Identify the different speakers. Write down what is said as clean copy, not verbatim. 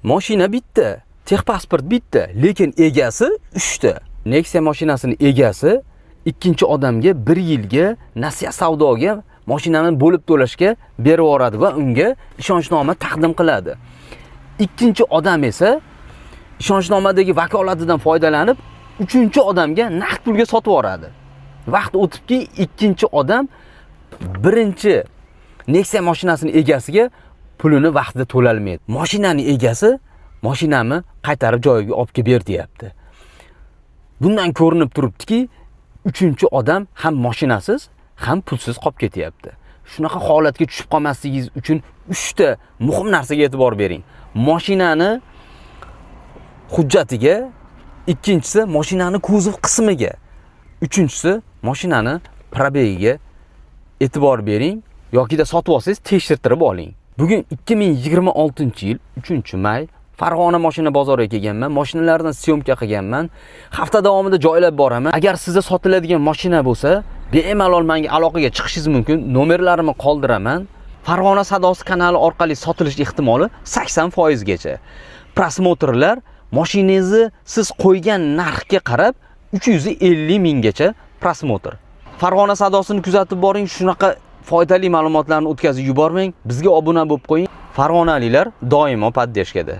Speaker 1: Mashina bitta, texpasport bitta, lekin egasi 3 ta. Nexia mashinasini egasi ikkinchi odamga 1 yilga nasiya savdoga mashinani bo'lib to'lashga berib yuboradi va unga ishonchnoma taqdim qiladi. Ikkinchi odam esa ishonchnomadagi vakolatidan foydalanib, uchinchi odamga naqd pulga sotib yuboradi. Vaqt o'tibki, ikkinchi odam birinchi Nexia mashinasining egasiga pulini vaqtida to'lalmaydi. Mashinaning egasi mashinamni qaytarib joyiga olib kelib ber deyapti. Bundan ko'rinib turibdiki, uchinchi odam ham mashinasiz, ham pulsiz qolib ketyapti. Shunaqa holatga tushib qolmasligingiz uchun 3 ta muhim narsaga e'tibor bering. Mashinani hujjatiga, ikkinchisi mashinani kuzov qismiga, uchinchisi mashinani probegiga e'tibor bering yoki da sotib olsangiz tekshirtirib oling. Bugun 2026-yil 3-may Farg'ona mashina bozoriga kelganman. Mashinalardan syomka qilganman. Hafta davomida joylab boraman. Agar sizga sotiladigan mashina bo'lsa, bemalol menga aloqaga chiqishingiz mumkin. Nomerlarimni qoldiraman. Farg'ona Sadosi kanali orqali sotilish ehtimoli 80% gacha. Prosmotrlar mashinangizni siz qo'ygan narxga qarab 350 minggacha prosmotr. Farg'ona Sadosini kuzatib boring, shunaqa foydali ma'lumotlarni o'tkazib yubormang. Bizga obuna bo'lib qo'ying. Farg'onaliklar doimo poddeshkada.